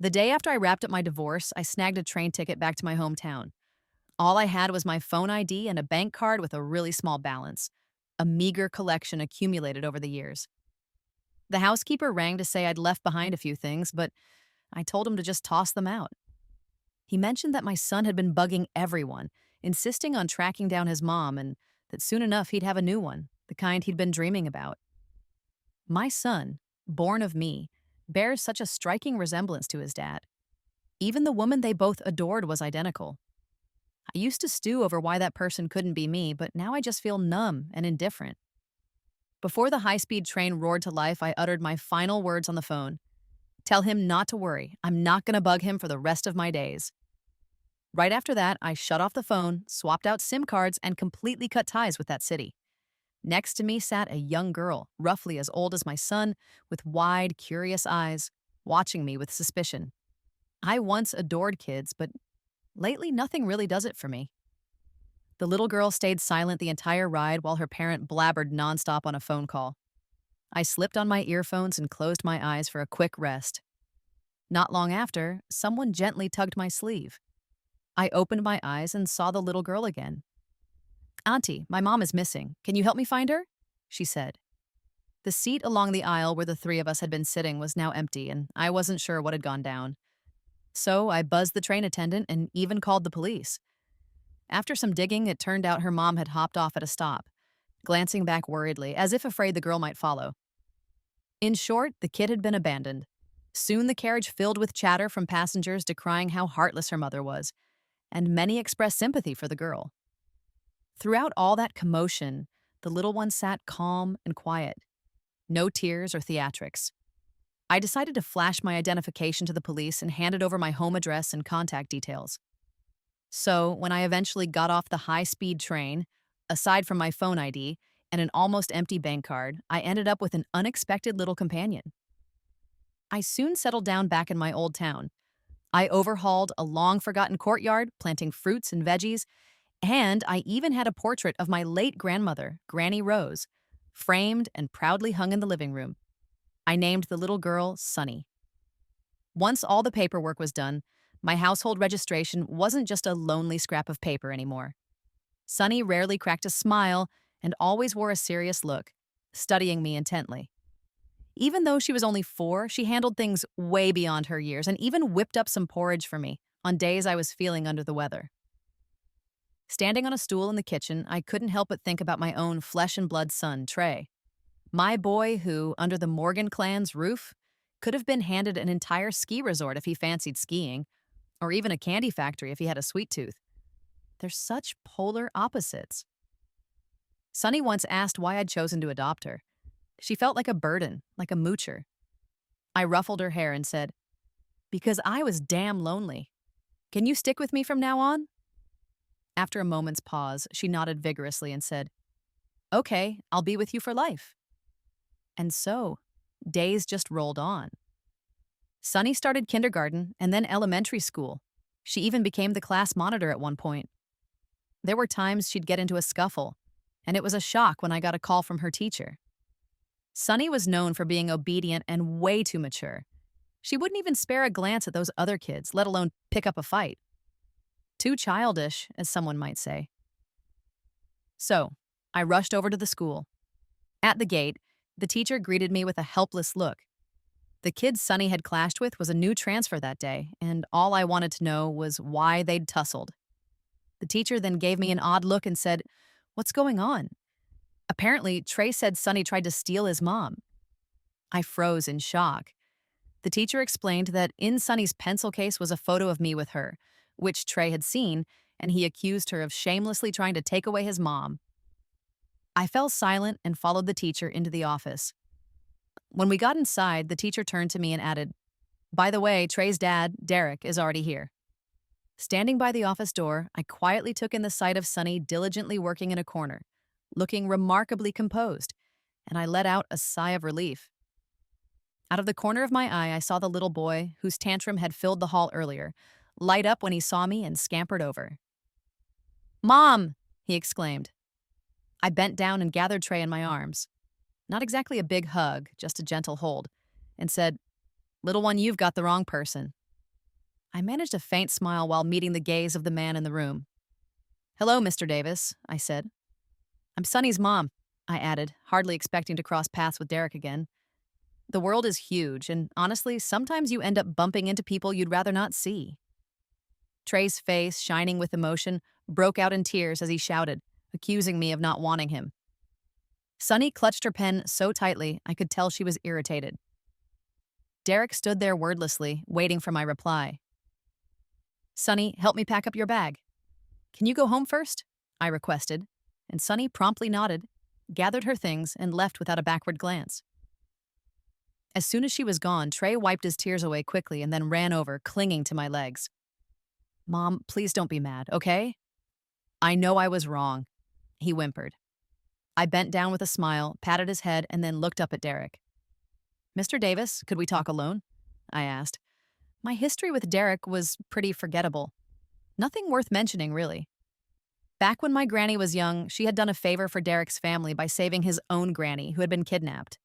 The day after I wrapped up my divorce, I snagged a train ticket back to my hometown. All I had was my phone ID and a bank card with a really small balance, a meager collection accumulated over the years. The housekeeper rang to say I'd left behind a few things, but I told him to just toss them out. He mentioned that my son had been bugging everyone, insisting on tracking down his mom and that soon enough he'd have a new one, the kind he'd been dreaming about. My son, born of me, bears such a striking resemblance to his dad. Even the woman they both adored was identical. I used to stew over why that person couldn't be me, but now I just feel numb and indifferent. Before the high-speed train roared to life, I uttered my final words on the phone. Tell him not to worry. I'm not going to bug him for the rest of my days. Right after that, I shut off the phone, swapped out SIM cards, and completely cut ties with that city. Next to me sat a young girl, roughly as old as my son, with wide, curious eyes, watching me with suspicion. I once adored kids, but lately nothing really does it for me. The little girl stayed silent the entire ride while her parent blabbered nonstop on a phone call. I slipped on my earphones and closed my eyes for a quick rest. Not long after, someone gently tugged my sleeve. I opened my eyes and saw the little girl again. Auntie, my mom is missing. Can you help me find her? She said. The seat along the aisle where the three of us had been sitting was now empty, and I wasn't sure what had gone down. So I buzzed the train attendant and even called the police. After some digging, it turned out her mom had hopped off at a stop, glancing back worriedly, as if afraid the girl might follow. In short, the kid had been abandoned. Soon the carriage filled with chatter from passengers decrying how heartless her mother was, and many expressed sympathy for the girl. Throughout all that commotion, the little one sat calm and quiet. No tears or theatrics. I decided to flash my identification to the police and handed over my home address and contact details. So, when I eventually got off the high-speed train, aside from my phone ID and an almost empty bank card, I ended up with an unexpected little companion. I soon settled down back in my old town. I overhauled a long-forgotten courtyard, planting fruits and veggies, and I even had a portrait of my late grandmother, Granny Rose, framed and proudly hung in the living room. I named the little girl Sunny. Once all the paperwork was done, my household registration wasn't just a lonely scrap of paper anymore. Sunny rarely cracked a smile and always wore a serious look, studying me intently. Even though she was only 4, she handled things way beyond her years and even whipped up some porridge for me on days I was feeling under the weather. Standing on a stool in the kitchen, I couldn't help but think about my own flesh and blood son, Trey. My boy who, under the Morgan clan's roof, could have been handed an entire ski resort if he fancied skiing, or even a candy factory if he had a sweet tooth. They're such polar opposites. Sunny once asked why I'd chosen to adopt her. She felt like a burden, like a moocher. I ruffled her hair and said, "Because I was damn lonely. Can you stick with me from now on?" After a moment's pause, she nodded vigorously and said, "Okay, I'll be with you for life." And so, days just rolled on. Sunny started kindergarten and then elementary school. She even became the class monitor at one point. There were times she'd get into a scuffle, and it was a shock when I got a call from her teacher. Sunny was known for being obedient and way too mature. She wouldn't even spare a glance at those other kids, let alone pick up a fight. Too childish, as someone might say. So, I rushed over to the school. At the gate, the teacher greeted me with a helpless look. The kid Sunny had clashed with was a new transfer that day, and all I wanted to know was why they'd tussled. The teacher then gave me an odd look and said, "What's going on?" Apparently, Trey said Sunny tried to steal his mom. I froze in shock. The teacher explained that in Sunny's pencil case was a photo of me with her, which Trey had seen, and he accused her of shamelessly trying to take away his mom. I fell silent and followed the teacher into the office. When we got inside, the teacher turned to me and added, "By the way, Trey's dad, Derek, is already here." Standing by the office door, I quietly took in the sight of Sunny diligently working in a corner, looking remarkably composed, and I let out a sigh of relief. Out of the corner of my eye, I saw the little boy, whose tantrum had filled the hall earlier, light up when he saw me and scampered over. "Mom!" he exclaimed. I bent down and gathered Trey in my arms. Not exactly a big hug, just a gentle hold, and said, "Little one, you've got the wrong person. I managed a faint smile while meeting the gaze of the man in the room. Hello, Mr. Davis, I said. I'm Sonny's mom, I added, hardly expecting to cross paths with Derek again. The world is huge, and honestly, sometimes you end up bumping into people you'd rather not see. Trey's face, shining with emotion, broke out in tears as he shouted, accusing me of not wanting him. Sonny clutched her pen so tightly I could tell she was irritated. Derek stood there wordlessly, waiting for my reply. Sonny, help me pack up your bag. Can you go home first? I requested, and Sonny promptly nodded, gathered her things, and left without a backward glance. As soon as she was gone, Trey wiped his tears away quickly and then ran over, clinging to my legs. Mom, please don't be mad, okay? I know I was wrong, he whimpered. I bent down with a smile, patted his head, and then looked up at Derek. Mr. Davis, could we talk alone? I asked. My history with Derek was pretty forgettable. Nothing worth mentioning, really. Back when my granny was young, she had done a favor for Derek's family by saving his own granny, who had been kidnapped.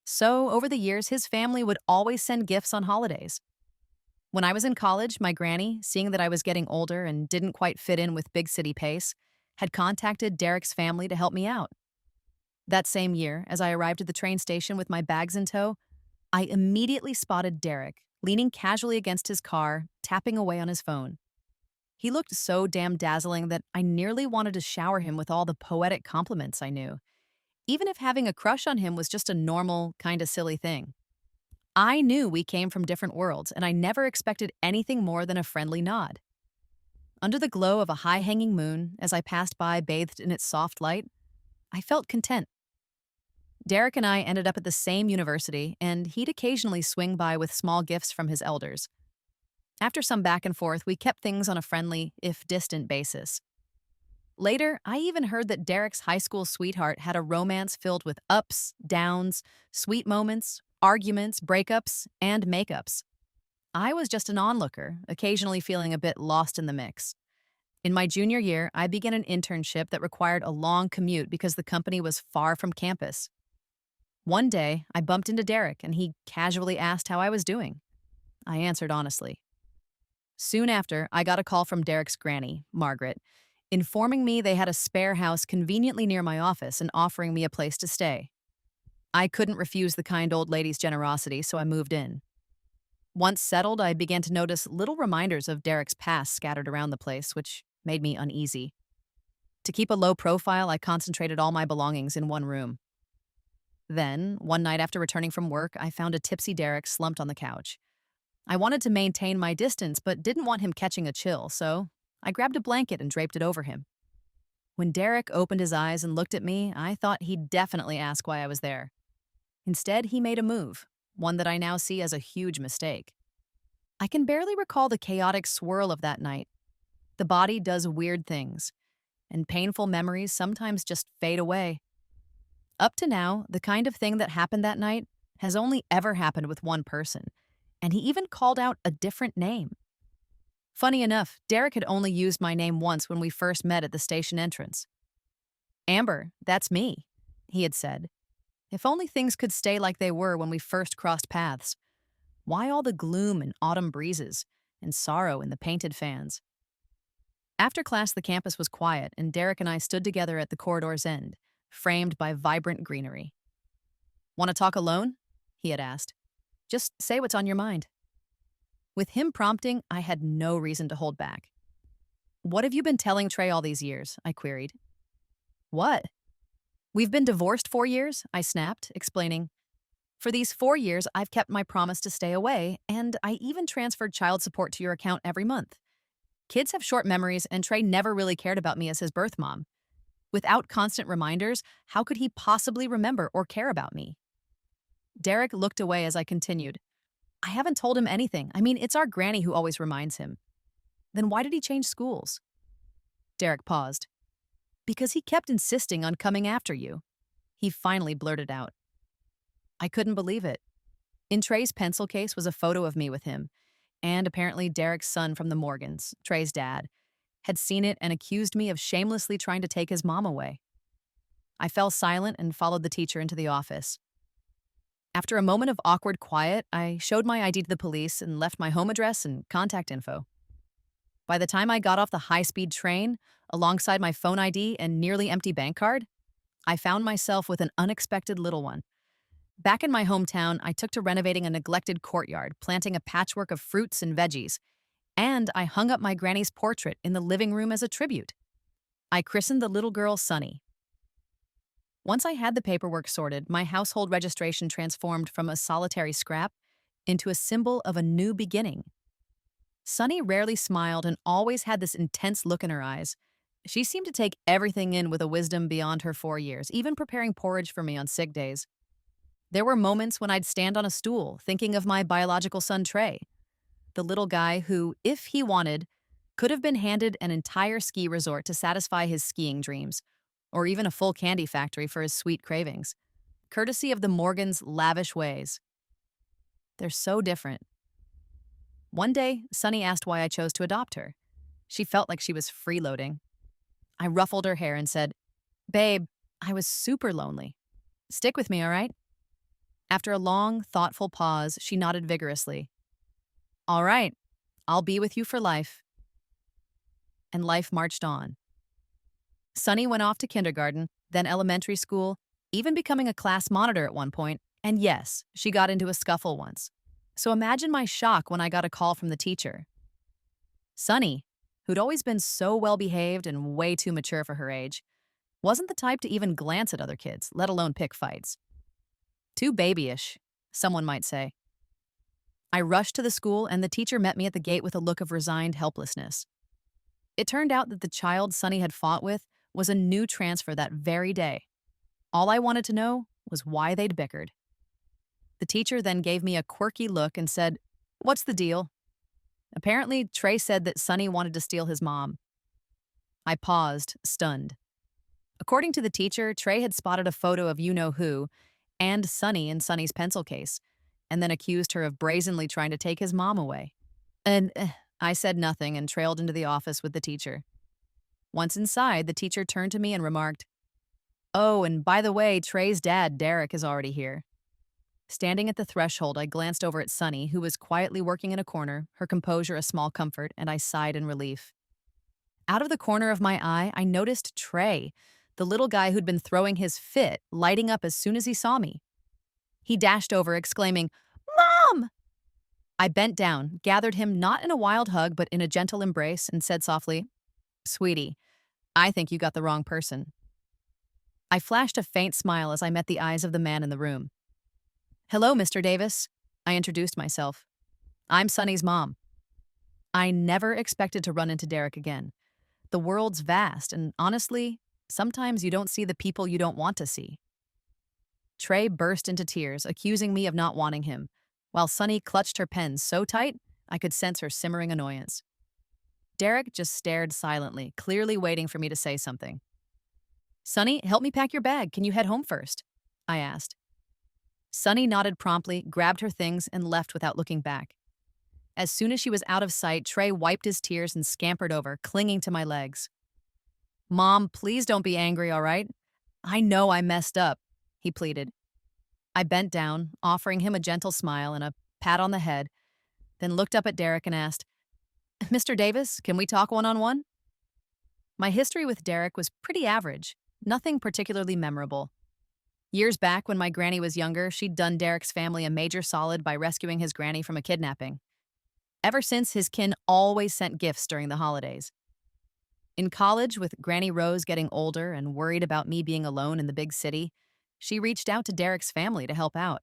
So, over the years, his family would always send gifts on holidays. When I was in college, my granny, seeing that I was getting older and didn't quite fit in with big city pace, had contacted Derek's family to help me out. That same year, as I arrived at the train station with my bags in tow, I immediately spotted Derek, leaning casually against his car, tapping away on his phone. He looked so damn dazzling that I nearly wanted to shower him with all the poetic compliments I knew, even if having a crush on him was just a normal, kinda silly thing. I knew we came from different worlds, and I never expected anything more than a friendly nod. Under the glow of a high-hanging moon, as I passed by bathed in its soft light, I felt content. Derek and I ended up at the same university, and he'd occasionally swing by with small gifts from his elders. After some back and forth, we kept things on a friendly, if distant, basis. Later, I even heard that Derek's high school sweetheart had a romance filled with ups, downs, sweet moments, arguments, breakups, and makeups. I was just an onlooker, occasionally feeling a bit lost in the mix. In my junior year, I began an internship that required a long commute because the company was far from campus. One day, I bumped into Derek and he casually asked how I was doing. I answered honestly. Soon after, I got a call from Derek's granny, Margaret, informing me they had a spare house conveniently near my office and offering me a place to stay. I couldn't refuse the kind old lady's generosity, so I moved in. Once settled, I began to notice little reminders of Derek's past scattered around the place, which made me uneasy. To keep a low profile, I concentrated all my belongings in one room. Then, one night after returning from work, I found a tipsy Derek slumped on the couch. I wanted to maintain my distance, but didn't want him catching a chill, so I grabbed a blanket and draped it over him. When Derek opened his eyes and looked at me, I thought he'd definitely ask why I was there. Instead, he made a move, one that I now see as a huge mistake. I can barely recall the chaotic swirl of that night. The body does weird things, and painful memories sometimes just fade away. Up to now, the kind of thing that happened that night has only ever happened with one person, and he even called out a different name. Funny enough, Derek had only used my name once when we first met at the station entrance. Amber, that's me, he had said. If only things could stay like they were when we first crossed paths. Why all the gloom and autumn breezes, and sorrow in the painted fans? After class, the campus was quiet, and Derek and I stood together at the corridor's end, framed by vibrant greenery. Want to talk alone? He had asked. Just say what's on your mind. With him prompting, I had no reason to hold back. What have you been telling Trey all these years? I queried. What? We've been divorced 4 years, I snapped, explaining. For these 4 years, I've kept my promise to stay away, and I even transferred child support to your account every month. Kids have short memories, and Trey never really cared about me as his birth mom. Without constant reminders, how could he possibly remember or care about me? Derek looked away as I continued. I haven't told him anything. I mean, it's our granny who always reminds him. Then why did he change schools? Derek paused. Because he kept insisting on coming after you. He finally blurted out. I couldn't believe it. In Trey's pencil case was a photo of me with him, and apparently Derek's son from the Morgans, Trey's dad, had seen it and accused me of shamelessly trying to take his mom away. I fell silent and followed the teacher into the office. After a moment of awkward quiet, I showed my ID to the police and left my home address and contact info. By the time I got off the high speed train, alongside my phone ID and nearly empty bank card, I found myself with an unexpected little one. Back in my hometown, I took to renovating a neglected courtyard, planting a patchwork of fruits and veggies, and I hung up my granny's portrait in the living room as a tribute. I christened the little girl Sunny. Once I had the paperwork sorted, my household registration transformed from a solitary scrap into a symbol of a new beginning. Sunny rarely smiled and always had this intense look in her eyes. She seemed to take everything in with a wisdom beyond her 4 years, even preparing porridge for me on sick days. There were moments when I'd stand on a stool, thinking of my biological son Trey, the little guy who, if he wanted, could have been handed an entire ski resort to satisfy his skiing dreams, or even a full candy factory for his sweet cravings, courtesy of the Morgans' lavish ways. They're so different. One day, Sunny asked why I chose to adopt her. She felt like she was freeloading. I ruffled her hair and said, "Babe, I was super lonely. Stick with me, all right?" After a long, thoughtful pause, she nodded vigorously. "All right, I'll be with you for life." And life marched on. Sunny went off to kindergarten, then elementary school, even becoming a class monitor at one point, and yes, she got into a scuffle once. So imagine my shock when I got a call from the teacher. Sunny, who'd always been so well-behaved and way too mature for her age, wasn't the type to even glance at other kids, let alone pick fights. Too babyish, someone might say. I rushed to the school, and the teacher met me at the gate with a look of resigned helplessness. It turned out that the child Sunny had fought with was a new transfer that very day. All I wanted to know was why they'd bickered. The teacher then gave me a quirky look and said, "What's the deal?" Apparently, Trey said that Sunny wanted to steal his mom. I paused, stunned. According to the teacher, Trey had spotted a photo of you-know-who and Sunny in Sunny's pencil case, and then accused her of brazenly trying to take his mom away. And I said nothing and trailed into the office with the teacher. Once inside, the teacher turned to me and remarked, "Oh, and by the way, Trey's dad, Derek, is already here." Standing at the threshold, I glanced over at Sunny, who was quietly working in a corner, her composure a small comfort, and I sighed in relief. Out of the corner of my eye, I noticed Trey, the little guy who'd been throwing his fit, lighting up as soon as he saw me. He dashed over, exclaiming, "Mom!" I bent down, gathered him not in a wild hug but in a gentle embrace, and said softly, "Sweetie, I think you got the wrong person." I flashed a faint smile as I met the eyes of the man in the room. "Hello, Mr. Davis." I introduced myself. "I'm Sunny's mom." I never expected to run into Derek again. The world's vast, and honestly, sometimes you don't see the people you don't want to see. Trey burst into tears, accusing me of not wanting him, while Sunny clutched her pen so tight I could sense her simmering annoyance. Derek just stared silently, clearly waiting for me to say something. "Sunny, help me pack your bag. Can you head home first?" I asked. Sunny nodded promptly, grabbed her things, and left without looking back. As soon as she was out of sight, Trey wiped his tears and scampered over, clinging to my legs. "Mom, please don't be angry, all right? I know I messed up," he pleaded. I bent down, offering him a gentle smile and a pat on the head, then looked up at Derek and asked, "Mr. Davis, can we talk one-on-one?" My history with Derek was pretty average, nothing particularly memorable. Years back, when my granny was younger, she'd done Derek's family a major solid by rescuing his granny from a kidnapping. Ever since, his kin always sent gifts during the holidays. In college, with Granny Rose getting older and worried about me being alone in the big city, she reached out to Derek's family to help out.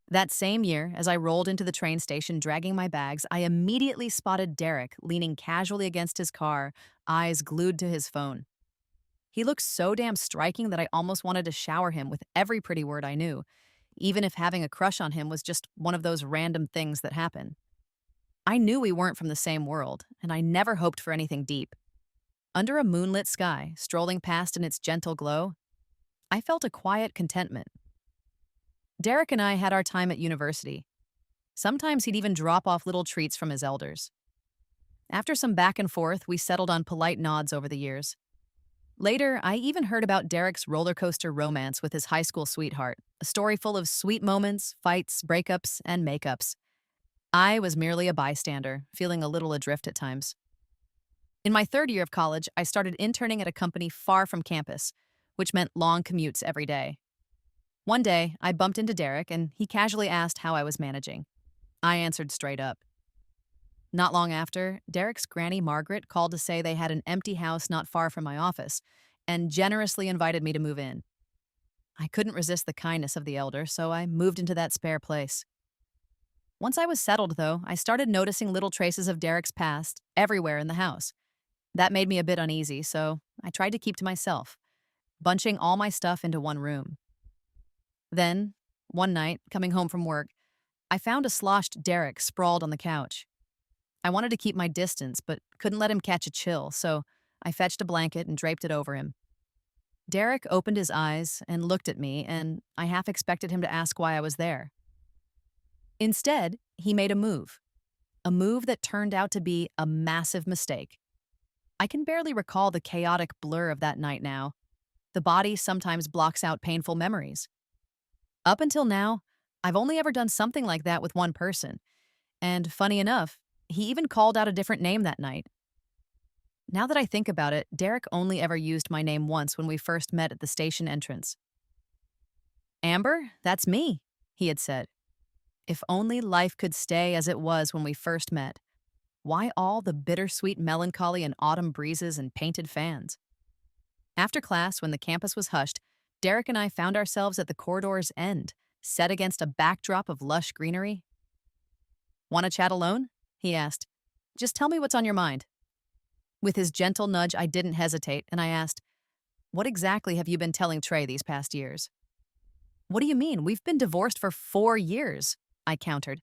That same year, as I rolled into the train station dragging my bags, I immediately spotted Derek leaning casually against his car, eyes glued to his phone. He looked so damn striking that I almost wanted to shower him with every pretty word I knew, even if having a crush on him was just one of those random things that happen. I knew we weren't from the same world, and I never hoped for anything deep. Under a moonlit sky, strolling past in its gentle glow, I felt a quiet contentment. Derek and I had our time at university. Sometimes he'd even drop off little treats from his elders. After some back and forth, we settled on polite nods over the years. Later, I even heard about Derek's roller coaster romance with his high school sweetheart, a story full of sweet moments, fights, breakups, and makeups. I was merely a bystander, feeling a little adrift at times. In my third year of college, I started interning at a company far from campus, which meant long commutes every day. One day, I bumped into Derek and he casually asked how I was managing. I answered straight up. Not long after, Derek's granny Margaret called to say they had an empty house not far from my office and generously invited me to move in. I couldn't resist the kindness of the elder, so I moved into that spare place. Once I was settled, though, I started noticing little traces of Derek's past everywhere in the house. That made me a bit uneasy, so I tried to keep to myself, bunching all my stuff into one room. Then, one night, coming home from work, I found a sloshed Derek sprawled on the couch. I wanted to keep my distance, but couldn't let him catch a chill, so I fetched a blanket and draped it over him. Derek opened his eyes and looked at me, and I half expected him to ask why I was there. Instead, he made a move that turned out to be a massive mistake. I can barely recall the chaotic blur of that night now. The body sometimes blocks out painful memories. Up until now, I've only ever done something like that with one person, and funny enough, he even called out a different name that night. Now that I think about it, Derek only ever used my name once when we first met at the station entrance. "Amber, that's me," he had said. If only life could stay as it was when we first met. Why all the bittersweet melancholy and autumn breezes and painted fans? After class, when the campus was hushed, Derek and I found ourselves at the corridor's end, set against a backdrop of lush greenery. "Want to chat alone?" he asked. "Just tell me what's on your mind." With his gentle nudge, I didn't hesitate, and I asked, "What exactly have you been telling Trey these past years?" "What do you mean? We've been divorced for 4 years," I countered.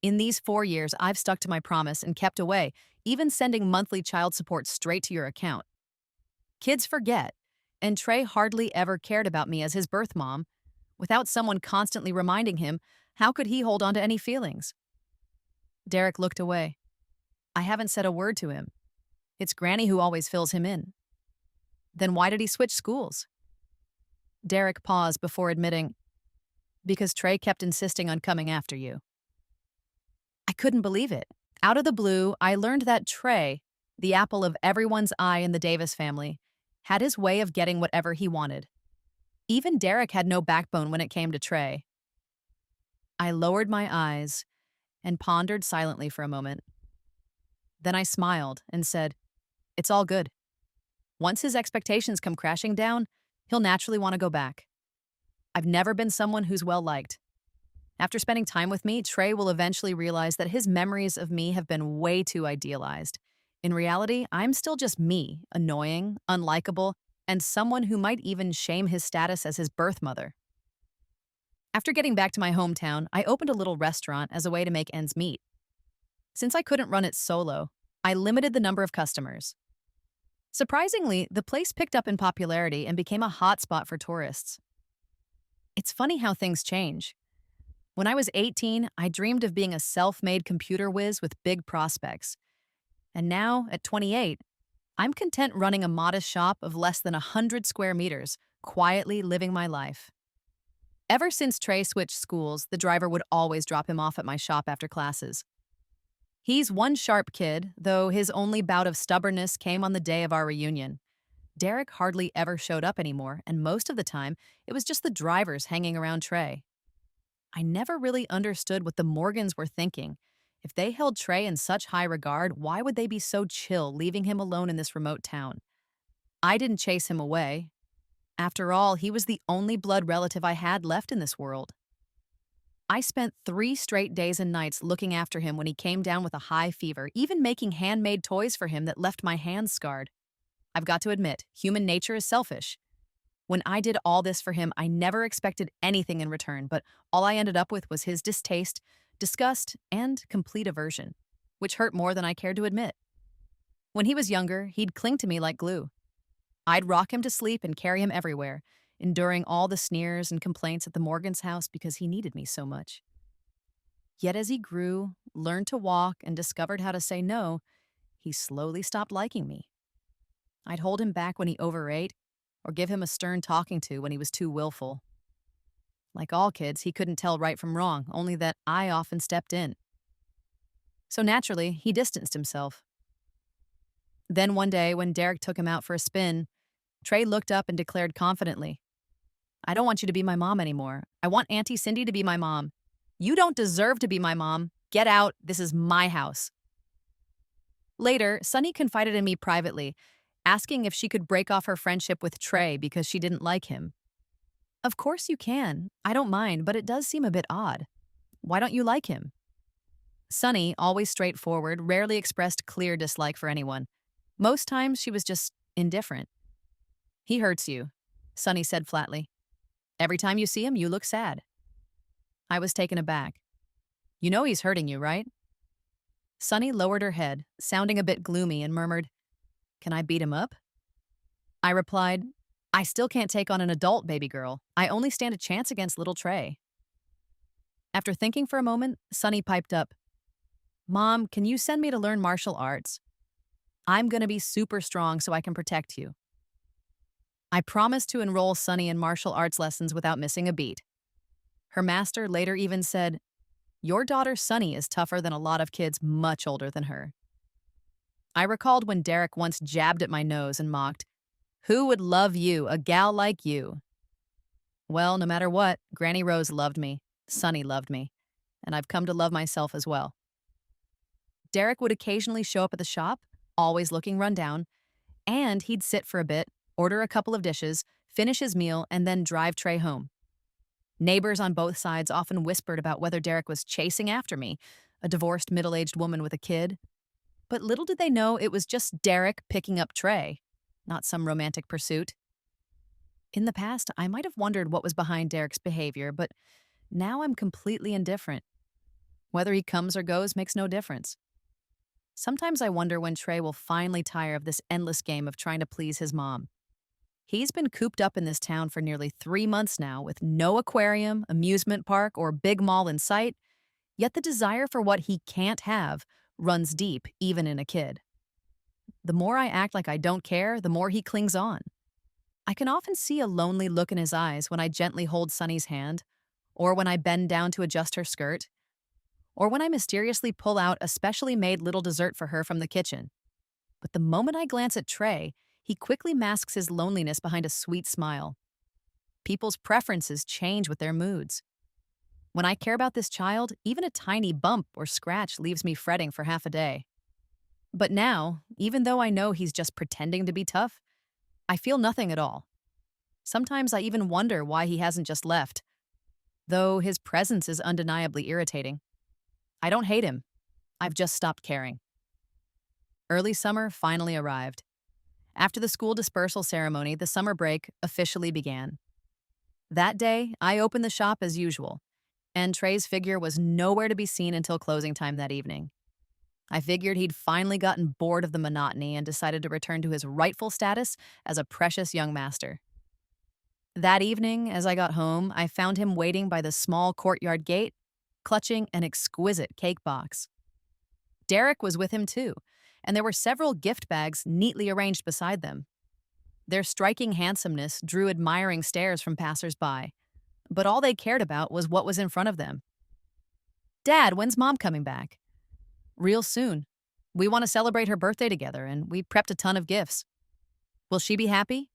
"In these 4 years, I've stuck to my promise and kept away, even sending monthly child support straight to your account. Kids forget, and Trey hardly ever cared about me as his birth mom. Without someone constantly reminding him, how could he hold on to any feelings?" Derek looked away. "I haven't said a word to him. It's Granny who always fills him in." "Then why did he switch schools?" Derek paused before admitting, "Because Trey kept insisting on coming after you." I couldn't believe it. Out of the blue, I learned that Trey, the apple of everyone's eye in the Davis family, had his way of getting whatever he wanted. Even Derek had no backbone when it came to Trey. I lowered my eyes and pondered silently for a moment. Then I smiled and said, "It's all good. Once his expectations come crashing down, he'll naturally want to go back. I've never been someone who's well-liked. After spending time with me, Trey will eventually realize that his memories of me have been way too idealized. In reality, I'm still just me, annoying, unlikable, and someone who might even shame his status as his birth mother." After getting back to my hometown, I opened a little restaurant as a way to make ends meet. Since I couldn't run it solo, I limited the number of customers. Surprisingly, the place picked up in popularity and became a hotspot for tourists. It's funny how things change. When I was 18, I dreamed of being a self-made computer whiz with big prospects. And now, at 28, I'm content running a modest shop of less than 100 square meters, quietly living my life. Ever since Trey switched schools, the driver would always drop him off at my shop after classes. He's one sharp kid, though his only bout of stubbornness came on the day of our reunion. Derek hardly ever showed up anymore, and most of the time, it was just the drivers hanging around Trey. I never really understood what the Morgans were thinking. If they held Trey in such high regard, why would they be so chill, leaving him alone in this remote town? I didn't chase him away. After all, he was the only blood relative I had left in this world. I spent 3 straight days and nights looking after him when he came down with a high fever, even making handmade toys for him that left my hands scarred. I've got to admit, human nature is selfish. When I did all this for him, I never expected anything in return, but all I ended up with was his distaste, disgust, and complete aversion, which hurt more than I cared to admit. When he was younger, he'd cling to me like glue. I'd rock him to sleep and carry him everywhere, enduring all the sneers and complaints at the Morgan's house because he needed me so much. Yet as he grew, learned to walk, and discovered how to say no, he slowly stopped liking me. I'd hold him back when he overate, or give him a stern talking to when he was too willful. Like all kids, he couldn't tell right from wrong, only that I often stepped in. So naturally, he distanced himself. Then one day, when Derek took him out for a spin, Trey looked up and declared confidently, I don't want you to be my mom anymore. I want Auntie Cindy to be my mom. You don't deserve to be my mom. Get out. This is my house. Later, Sunny confided in me privately, asking if she could break off her friendship with Trey because she didn't like him. Of course you can. I don't mind, but it does seem a bit odd. Why don't you like him? Sunny, always straightforward, rarely expressed clear dislike for anyone. Most times she was just indifferent. He hurts you, Sunny said flatly. Every time you see him, you look sad. I was taken aback. You know he's hurting you, right? Sunny lowered her head, sounding a bit gloomy, and murmured, Can I beat him up? I replied, I still can't take on an adult, baby girl. I only stand a chance against little Trey. After thinking for a moment, Sunny piped up, Mom, can you send me to learn martial arts? I'm gonna be super strong so I can protect you. I promised to enroll Sunny in martial arts lessons without missing a beat. Her master later even said, Your daughter Sunny is tougher than a lot of kids much older than her. I recalled when Derek once jabbed at my nose and mocked, Who would love you, a gal like you? Well, no matter what, Granny Rose loved me, Sunny loved me, and I've come to love myself as well. Derek would occasionally show up at the shop, always looking run down, and he'd sit for a bit, order a couple of dishes, finish his meal, and then drive Trey home. Neighbors on both sides often whispered about whether Derek was chasing after me, a divorced middle-aged woman with a kid. But little did they know it was just Derek picking up Trey, not some romantic pursuit. In the past, I might have wondered what was behind Derek's behavior, but now I'm completely indifferent. Whether he comes or goes makes no difference. Sometimes I wonder when Trey will finally tire of this endless game of trying to please his mom. He's been cooped up in this town for nearly 3 months now with no aquarium, amusement park, or big mall in sight, yet the desire for what he can't have runs deep even in a kid. The more I act like I don't care, the more he clings on. I can often see a lonely look in his eyes when I gently hold Sunny's hand, or when I bend down to adjust her skirt, or when I mysteriously pull out a specially made little dessert for her from the kitchen. But the moment I glance at Trey, he quickly masks his loneliness behind a sweet smile. People's preferences change with their moods. When I care about this child, even a tiny bump or scratch leaves me fretting for half a day. But now, even though I know he's just pretending to be tough, I feel nothing at all. Sometimes I even wonder why he hasn't just left, though his presence is undeniably irritating. I don't hate him. I've just stopped caring. Early summer finally arrived. After the school dispersal ceremony, the summer break officially began. That day, I opened the shop as usual, and Trey's figure was nowhere to be seen until closing time that evening. I figured he'd finally gotten bored of the monotony and decided to return to his rightful status as a precious young master. That evening, as I got home, I found him waiting by the small courtyard gate, clutching an exquisite cake box. Derek was with him too, and there were several gift bags neatly arranged beside them. Their striking handsomeness drew admiring stares from passers-by, but all they cared about was what was in front of them. Dad, when's Mom coming back? Real soon. We want to celebrate her birthday together, and we prepped a ton of gifts. Will she be happy?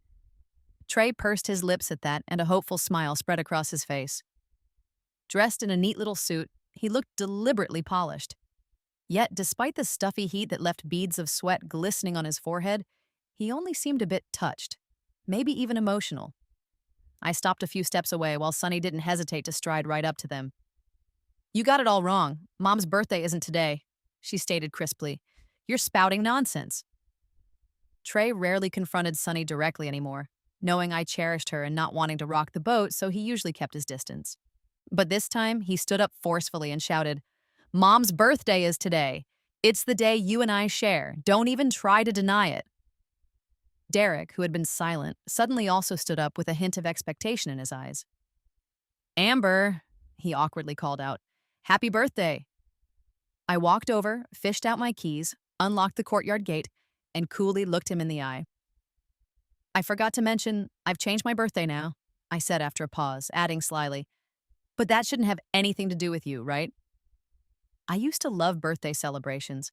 Trey pursed his lips at that, and a hopeful smile spread across his face. Dressed in a neat little suit, he looked deliberately polished. Yet, despite the stuffy heat that left beads of sweat glistening on his forehead, he only seemed a bit touched, maybe even emotional. I stopped a few steps away while Sunny didn't hesitate to stride right up to them. You got it all wrong. Mom's birthday isn't today, she stated crisply. You're spouting nonsense. Trey rarely confronted Sunny directly anymore, knowing I cherished her and not wanting to rock the boat, so he usually kept his distance. But this time, he stood up forcefully and shouted, Mom's birthday is today. It's the day you and I share. Don't even try to deny it. Derek, who had been silent, suddenly also stood up with a hint of expectation in his eyes. Amber, he awkwardly called out, happy birthday. I walked over, fished out my keys, unlocked the courtyard gate, and coolly looked him in the eye. I forgot to mention, I've changed my birthday now, I said after a pause, adding slyly. But that shouldn't have anything to do with you, right? I used to love birthday celebrations.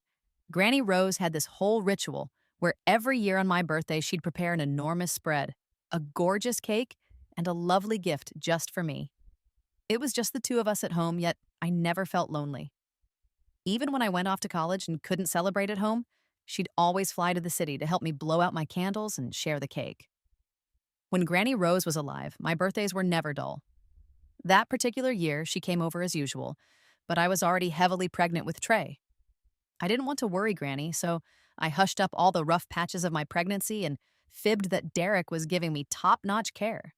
Granny Rose had this whole ritual where every year on my birthday she'd prepare an enormous spread, a gorgeous cake, and a lovely gift just for me. It was just the two of us at home, yet I never felt lonely. Even when I went off to college and couldn't celebrate at home, she'd always fly to the city to help me blow out my candles and share the cake. When Granny Rose was alive, my birthdays were never dull. That particular year, she came over as usual, but I was already heavily pregnant with Trey. I didn't want to worry Granny, so I hushed up all the rough patches of my pregnancy and fibbed that Derek was giving me top-notch care.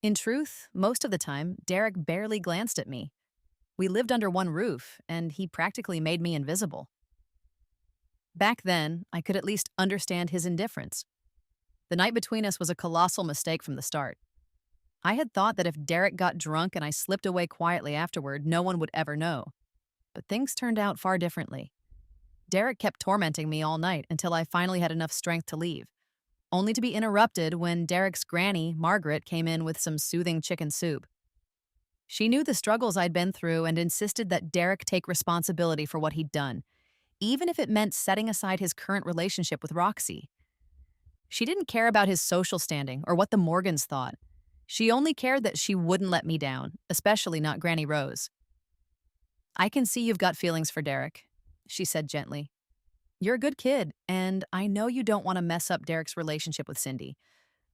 In truth, most of the time, Derek barely glanced at me. We lived under one roof, and he practically made me invisible. Back then, I could at least understand his indifference. The night between us was a colossal mistake from the start. I had thought that if Derek got drunk and I slipped away quietly afterward, no one would ever know. But things turned out far differently. Derek kept tormenting me all night until I finally had enough strength to leave, only to be interrupted when Derek's granny, Margaret, came in with some soothing chicken soup. She knew the struggles I'd been through and insisted that Derek take responsibility for what he'd done, even if it meant setting aside his current relationship with Roxy. She didn't care about his social standing or what the Morgans thought. She only cared that she wouldn't let me down, especially not Granny Rose. "I can see you've got feelings for Derek," she said gently. "You're a good kid, and I know you don't want to mess up Derek's relationship with Cindy,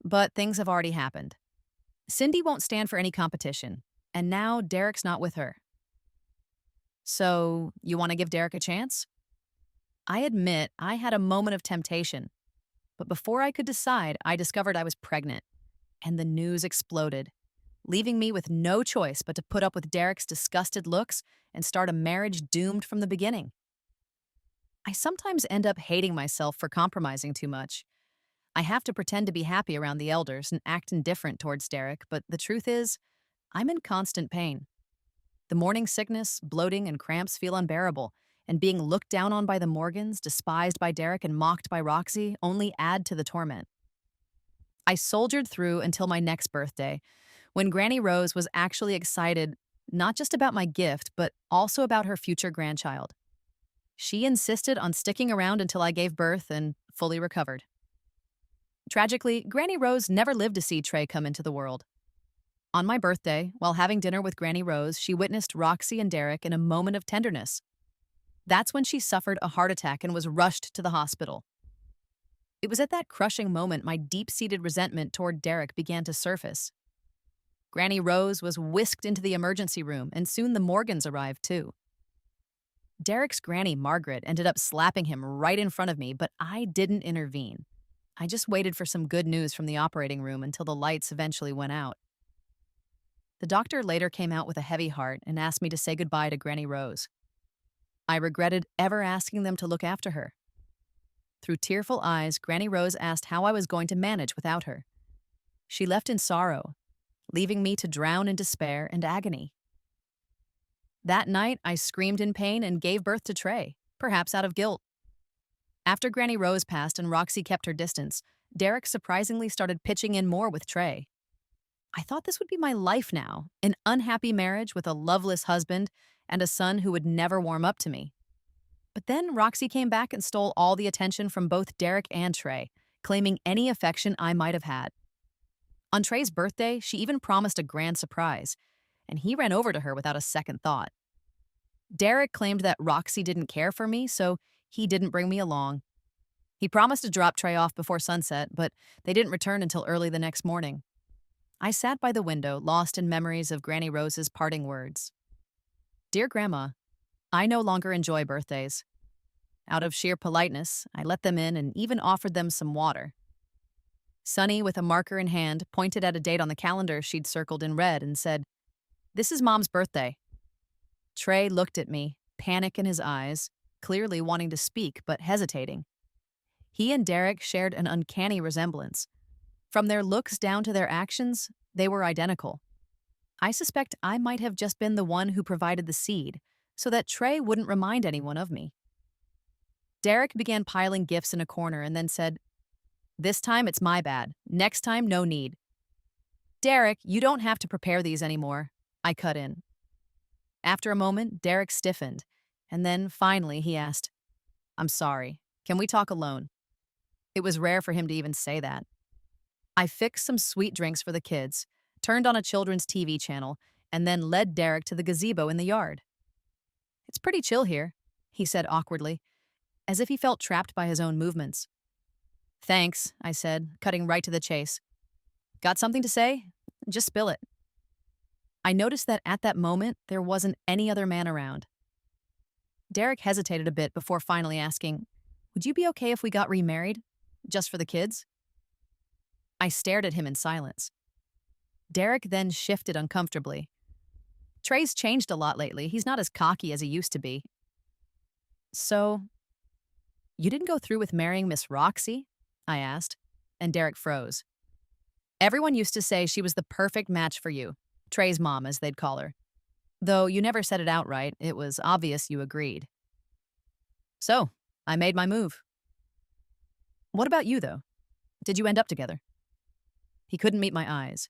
but things have already happened. Cindy won't stand for any competition, and now Derek's not with her. So, you want to give Derek a chance?" I admit I had a moment of temptation, but before I could decide, I discovered I was pregnant, and the news exploded, leaving me with no choice but to put up with Derek's disgusted looks and start a marriage doomed from the beginning. I sometimes end up hating myself for compromising too much. I have to pretend to be happy around the elders and act indifferent towards Derek, but the truth is, I'm in constant pain. The morning sickness, bloating, and cramps feel unbearable, and being looked down on by the Morgans, despised by Derek, and mocked by Roxy only add to the torment. I soldiered through until my next birthday, when Granny Rose was actually excited not just about my gift, but also about her future grandchild. She insisted on sticking around until I gave birth and fully recovered. Tragically, Granny Rose never lived to see Trey come into the world. On my birthday, while having dinner with Granny Rose, she witnessed Roxy and Derek in a moment of tenderness. That's when she suffered a heart attack and was rushed to the hospital. It was at that crushing moment my deep-seated resentment toward Derek began to surface. Granny Rose was whisked into the emergency room, and soon the Morgans arrived too. Derek's granny, Margaret, ended up slapping him right in front of me, but I didn't intervene. I just waited for some good news from the operating room until the lights eventually went out. The doctor later came out with a heavy heart and asked me to say goodbye to Granny Rose. I regretted ever asking them to look after her. Through tearful eyes, Granny Rose asked how I was going to manage without her. She left in sorrow, leaving me to drown in despair and agony. That night, I screamed in pain and gave birth to Trey, perhaps out of guilt. After Granny Rose passed and Roxy kept her distance, Derek surprisingly started pitching in more with Trey. I thought this would be my life now, an unhappy marriage with a loveless husband and a son who would never warm up to me. But then Roxy came back and stole all the attention from both Derek and Trey, claiming any affection I might have had. On Trey's birthday, she even promised a grand surprise, and he ran over to her without a second thought. Derek claimed that Roxy didn't care for me, so he didn't bring me along. He promised to drop Trey off before sunset, but they didn't return until early the next morning. I sat by the window, lost in memories of Granny Rose's parting words. "Dear Grandma, I no longer enjoy birthdays. Out of sheer politeness, I let them in and even offered them some water." Sunny, with a marker in hand, pointed at a date on the calendar she'd circled in red and said, "This is Mom's birthday." Trey looked at me, panic in his eyes, clearly wanting to speak but hesitating. He and Derek shared an uncanny resemblance. From their looks down to their actions, they were identical. I suspect I might have just been the one who provided the seed, so that Trey wouldn't remind anyone of me. Derek began piling gifts in a corner and then said, This time it's my bad. Next time, no need. Derek, you don't have to prepare these anymore. I cut in. After a moment, Derek stiffened, and then finally he asked, I'm sorry. Can we talk alone? It was rare for him to even say that. I fixed some sweet drinks for the kids, turned on a children's TV channel, and then led Derek to the gazebo in the yard. It's pretty chill here, he said awkwardly, as if he felt trapped by his own movements. Thanks, I said, cutting right to the chase. Got something to say? Just spill it. I noticed that at that moment, there wasn't any other man around. Derek hesitated a bit before finally asking, Would you be okay if we got remarried? Just for the kids? I stared at him in silence. Derek then shifted uncomfortably. Trey's changed a lot lately. He's not as cocky as he used to be. So, you didn't go through with marrying Miss Roxy? I asked, and Derek froze. Everyone used to say she was the perfect match for you, Trey's mom, as they'd call her. Though you never said it outright, it was obvious you agreed. So, I made my move. What about you, though? Did you end up together? He couldn't meet my eyes.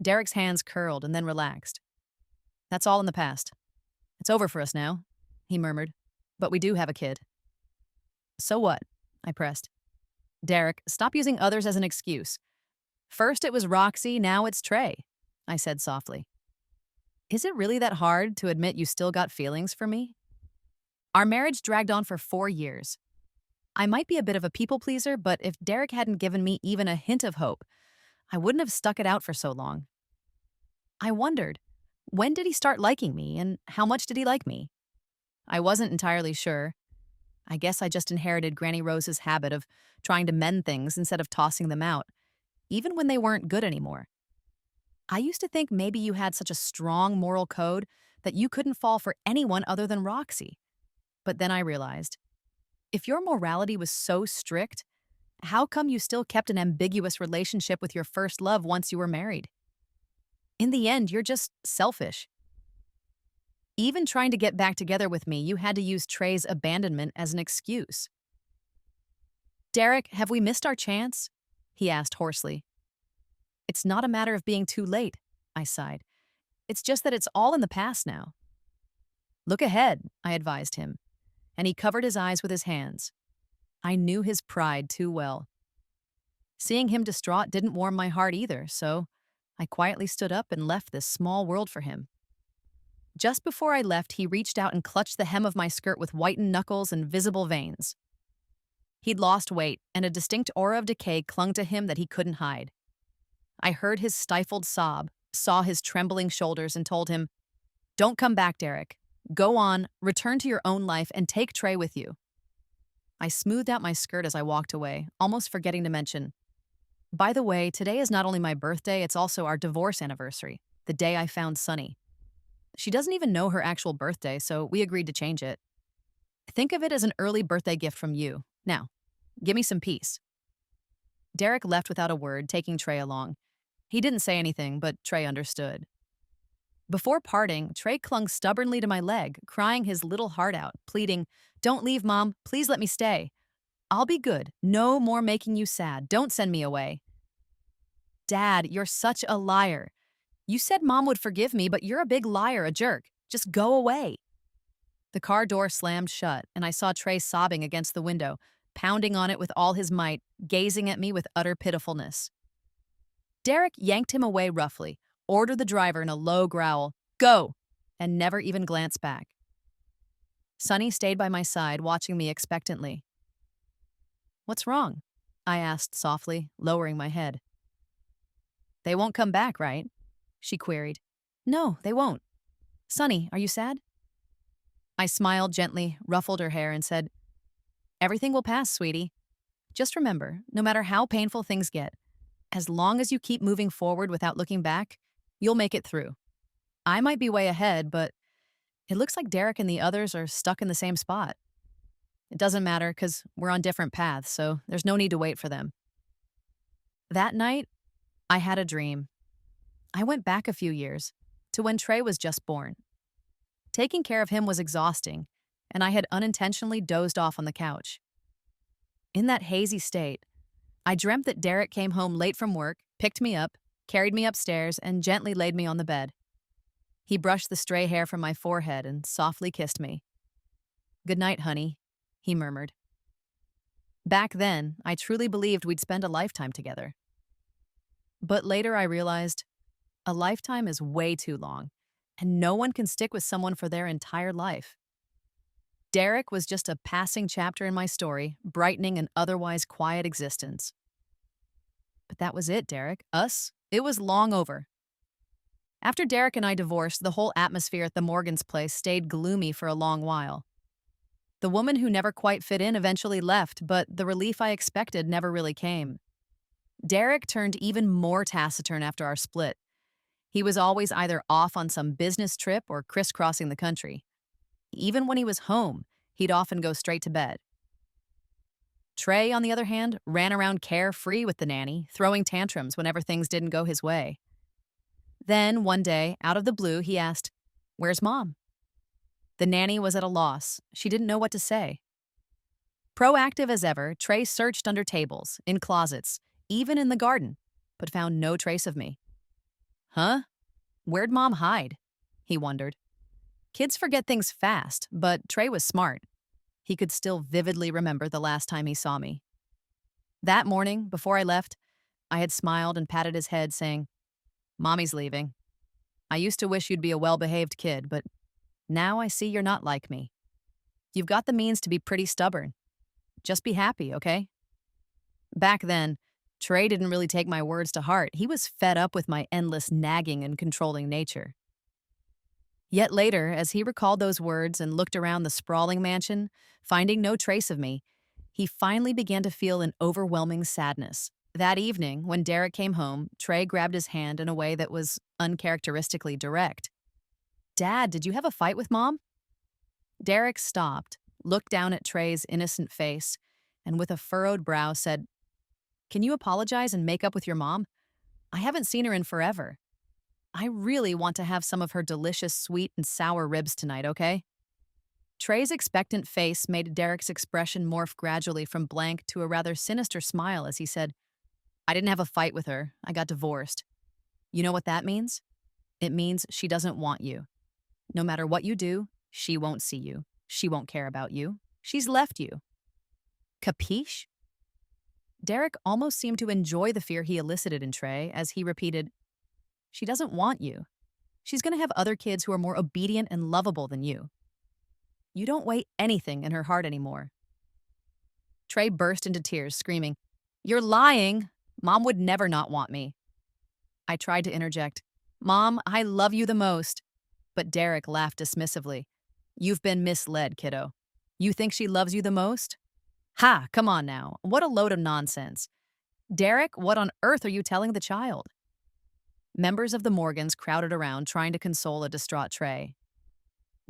Derek's hands curled and then relaxed. That's all in the past. It's over for us now, he murmured. But we do have a kid. So what? I pressed. Derek, stop using others as an excuse. First it was Roxy, now it's Trey, I said softly. Is it really that hard to admit you still got feelings for me? Our marriage dragged on for 4 years. I might be a bit of a people pleaser, but if Derek hadn't given me even a hint of hope, I wouldn't have stuck it out for so long. I wondered, when did he start liking me, and how much did he like me? I wasn't entirely sure. I guess I just inherited Granny Rose's habit of trying to mend things instead of tossing them out, even when they weren't good anymore. I used to think maybe you had such a strong moral code that you couldn't fall for anyone other than Roxy. But then I realized, if your morality was so strict, how come you still kept an ambiguous relationship with your first love once you were married? In the end, you're just selfish. Even trying to get back together with me, you had to use Trey's abandonment as an excuse. Derek, have we missed our chance? He asked hoarsely. It's not a matter of being too late, I sighed. It's just that it's all in the past now. Look ahead, I advised him, and he covered his eyes with his hands. I knew his pride too well. Seeing him distraught didn't warm my heart either, so I quietly stood up and left this small world for him. Just before I left, he reached out and clutched the hem of my skirt with whitened knuckles and visible veins. He'd lost weight, and a distinct aura of decay clung to him that he couldn't hide. I heard his stifled sob, saw his trembling shoulders, and told him, Don't come back, Derek. Go on, return to your own life, and take Trey with you. I smoothed out my skirt as I walked away, almost forgetting to mention, by the way, today is not only my birthday, it's also our divorce anniversary, the day I found Sunny. She doesn't even know her actual birthday, so we agreed to change it. Think of it as an early birthday gift from you. Now, give me some peace. Derek left without a word, taking Trey along. He didn't say anything, but Trey understood. Before parting, Trey clung stubbornly to my leg, crying his little heart out, pleading, Don't leave, Mom. Please let me stay. I'll be good. No more making you sad. Don't send me away. Dad, you're such a liar. You said Mom would forgive me, but you're a big liar, a jerk. Just go away. The car door slammed shut, and I saw Trey sobbing against the window, pounding on it with all his might, gazing at me with utter pitifulness. Derek yanked him away roughly, ordered the driver in a low growl, Go! And never even glanced back. Sunny stayed by my side, watching me expectantly. What's wrong? I asked softly, lowering my head. They won't come back, right? She queried. No, they won't. Sunny, are you sad? I smiled gently, ruffled her hair, and said, Everything will pass, sweetie. Just remember, no matter how painful things get, as long as you keep moving forward without looking back, you'll make it through. I might be way ahead, but it looks like Derek and the others are stuck in the same spot. It doesn't matter because we're on different paths, so there's no need to wait for them. That night, I had a dream. I went back a few years, to when Trey was just born. Taking care of him was exhausting, and I had unintentionally dozed off on the couch. In that hazy state, I dreamt that Derek came home late from work, picked me up, carried me upstairs, and gently laid me on the bed. He brushed the stray hair from my forehead and softly kissed me. "Good night, honey," he murmured. Back then, I truly believed we'd spend a lifetime together. But later I realized a lifetime is way too long, and no one can stick with someone for their entire life. Derek was just a passing chapter in my story, brightening an otherwise quiet existence. But that was it, Derek. Us? It was long over. After Derek and I divorced, the whole atmosphere at the Morgans' place stayed gloomy for a long while. The woman who never quite fit in eventually left, but the relief I expected never really came. Derek turned even more taciturn after our split. He was always either off on some business trip or crisscrossing the country. Even when he was home, he'd often go straight to bed. Trey, on the other hand, ran around carefree with the nanny, throwing tantrums whenever things didn't go his way. Then, one day, out of the blue, he asked, "Where's Mom?" The nanny was at a loss. She didn't know what to say. Proactive as ever, Trey searched under tables, in closets, even in the garden, but found no trace of me. Huh? Where'd Mom hide? He wondered. Kids forget things fast, but Trey was smart. He could still vividly remember the last time he saw me. That morning, before I left, I had smiled and patted his head, saying, "Mommy's leaving. I used to wish you'd be a well-behaved kid, but now I see you're not like me. You've got the means to be pretty stubborn. Just be happy, okay?" Back then, Trey didn't really take my words to heart. He was fed up with my endless nagging and controlling nature. Yet later, as he recalled those words and looked around the sprawling mansion, finding no trace of me, he finally began to feel an overwhelming sadness. That evening, when Derek came home, Trey grabbed his hand in a way that was uncharacteristically direct. "Dad, did you have a fight with Mom?" Derek stopped, looked down at Trey's innocent face, and with a furrowed brow said, "Can you apologize and make up with your mom? I haven't seen her in forever. I really want to have some of her delicious sweet and sour ribs tonight, okay?" Trey's expectant face made Derek's expression morph gradually from blank to a rather sinister smile as he said, "I didn't have a fight with her. I got divorced. You know what that means? It means she doesn't want you. No matter what you do, she won't see you. She won't care about you. She's left you. Capiche?" Derek almost seemed to enjoy the fear he elicited in Trey as he repeated, "She doesn't want you. She's going to have other kids who are more obedient and lovable than you. You don't weigh anything in her heart anymore." Trey burst into tears, screaming, "You're lying. Mom would never not want me." I tried to interject, "Mom, I love you the most." But Derek laughed dismissively. "You've been misled, kiddo. You think she loves you the most? Ha, come on now. What a load of nonsense. Derek, what on earth are you telling the child?" Members of the Morgans crowded around trying to console a distraught Trey.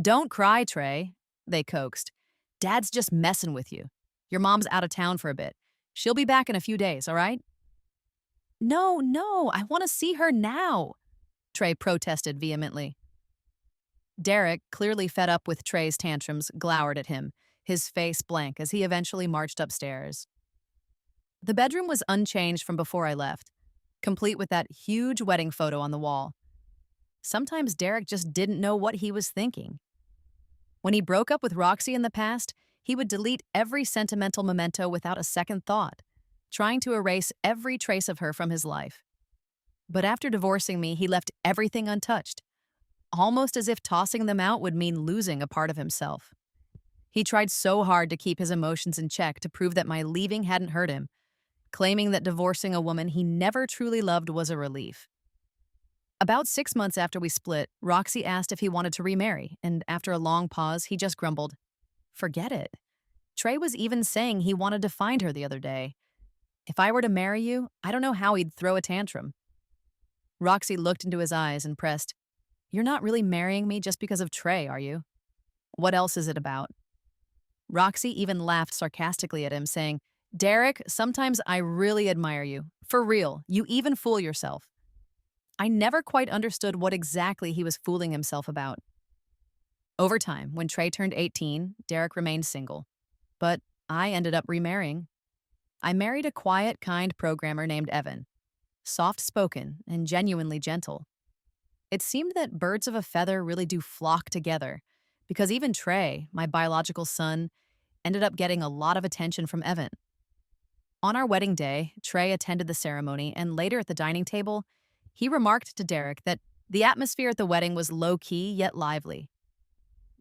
"Don't cry, Trey," they coaxed. "Dad's just messing with you. Your mom's out of town for a bit. She'll be back in a few days, all right?" "No, no, I want to see her now," Trey protested vehemently. Derek, clearly fed up with Trey's tantrums, glowered at him, his face blank as he eventually marched upstairs. The bedroom was unchanged from before I left, complete with that huge wedding photo on the wall. Sometimes Derek just didn't know what he was thinking. When he broke up with Roxy in the past, he would delete every sentimental memento without a second thought, trying to erase every trace of her from his life. But after divorcing me, he left everything untouched, almost as if tossing them out would mean losing a part of himself. He tried so hard to keep his emotions in check to prove that my leaving hadn't hurt him, claiming that divorcing a woman he never truly loved was a relief. About 6 months after we split, Roxy asked if he wanted to remarry, and after a long pause, he just grumbled, "Forget it." Trey was even saying he wanted to find her the other day. If I were to marry you, I don't know how he'd throw a tantrum. Roxy looked into his eyes and pressed, "You're not really marrying me just because of Trey, are you? What else is it about?" Roxy even laughed sarcastically at him, saying, "Derek, sometimes I really admire you. For real, you even fool yourself." I never quite understood what exactly he was fooling himself about. Over time, when Trey turned 18, Derek remained single. But I ended up remarrying. I married a quiet, kind programmer named Evan, soft spoken and genuinely gentle. It seemed that birds of a feather really do flock together, because even Trey, my biological son, ended up getting a lot of attention from Evan. On our wedding day, Trey attended the ceremony, and later at the dining table, he remarked to Derek that the atmosphere at the wedding was low key yet lively.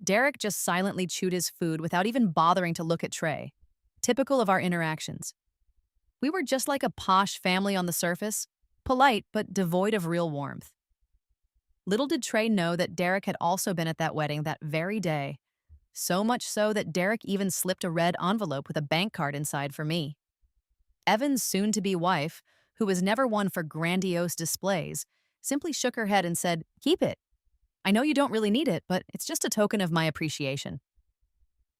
Derek just silently chewed his food without even bothering to look at Trey, typical of our interactions. We were just like a posh family on the surface, polite but devoid of real warmth. Little did Trey know that Derek had also been at that wedding that very day, so much so that Derek even slipped a red envelope with a bank card inside for me. Evan's soon to be wife, who was never one for grandiose displays, simply shook her head and said, "Keep it. I know you don't really need it, but it's just a token of my appreciation."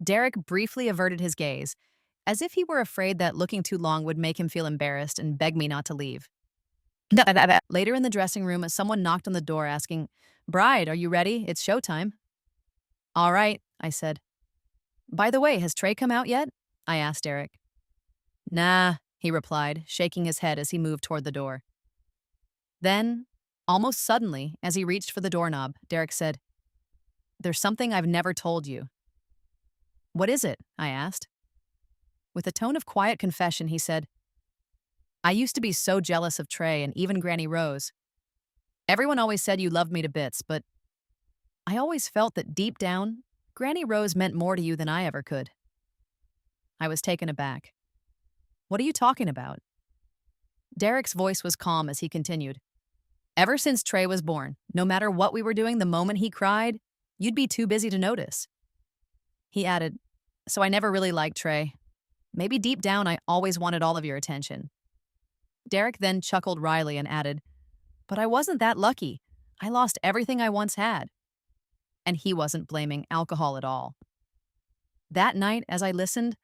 Derek briefly averted his gaze, as if he were afraid that looking too long would make him feel embarrassed and begged me not to leave. Later in the dressing room, someone knocked on the door asking, "Bride, are you ready? It's showtime." "All right," I said. "By the way, has Trey come out yet?" I asked Derek. "Nah," he replied, shaking his head as he moved toward the door. Then, almost suddenly, as he reached for the doorknob, Derek said, "There's something I've never told you." "What is it?" I asked. With a tone of quiet confession, he said, "I used to be so jealous of Trey and even Granny Rose. Everyone always said you loved me to bits, but I always felt that deep down, Granny Rose meant more to you than I ever could." I was taken aback. "What are you talking about?" Derek's voice was calm as he continued. "Ever since Trey was born, no matter what we were doing the moment he cried, you'd be too busy to notice." He added, "So I never really liked Trey. Maybe deep down I always wanted all of your attention." Derek then chuckled wryly and added, "But I wasn't that lucky. I lost everything I once had." And he wasn't blaming alcohol at all. That night, as I listened,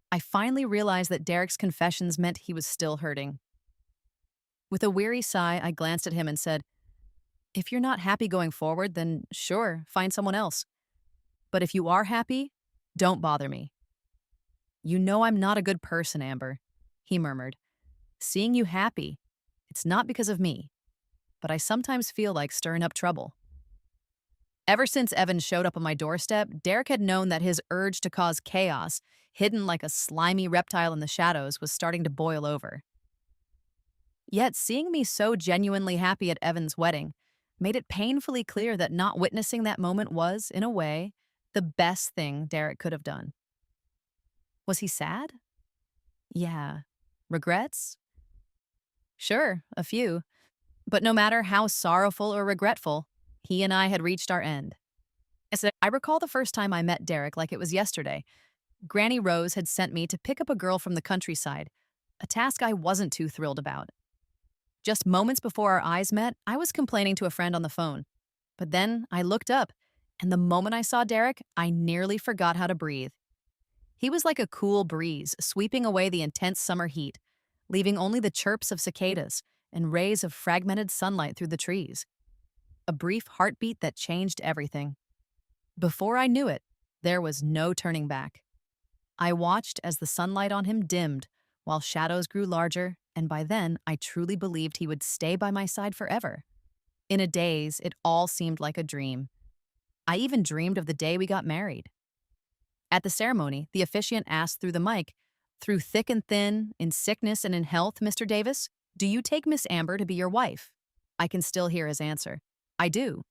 I finally realized that Derek's confessions meant he was still hurting. With a weary sigh, I glanced at him and said, "If you're not happy going forward, then sure, find someone else. But if you are happy, don't bother me." "You know I'm not a good person, Amber," he murmured. "Seeing you happy, it's not because of me, but I sometimes feel like stirring up trouble." Ever since Evan showed up on my doorstep, Derek had known that his urge to cause chaos, hidden like a slimy reptile in the shadows, was starting to boil over. Yet seeing me so genuinely happy at Evan's wedding made it painfully clear that not witnessing that moment was, in a way, the best thing Derek could have done. Was he sad? Yeah. Regrets? Sure, a few. But no matter how sorrowful or regretful, he and I had reached our end. I recall the first time I met Derek like it was yesterday. Granny Rose had sent me to pick up a girl from the countryside, a task I wasn't too thrilled about. Just moments before our eyes met, I was complaining to a friend on the phone. But then I looked up, and the moment I saw Derek, I nearly forgot how to breathe. He was like a cool breeze, sweeping away the intense summer heat, leaving only the chirps of cicadas and rays of fragmented sunlight through the trees. A brief heartbeat that changed everything. Before I knew it, there was no turning back. I watched as the sunlight on him dimmed, while shadows grew larger, and by then I truly believed he would stay by my side forever. In a daze, it all seemed like a dream. I even dreamed of the day we got married. At the ceremony, the officiant asked through the mic, "Through thick and thin, in sickness and in health, Mr. Davis, do you take Miss Amber to be your wife?" I can still hear his answer. "I do."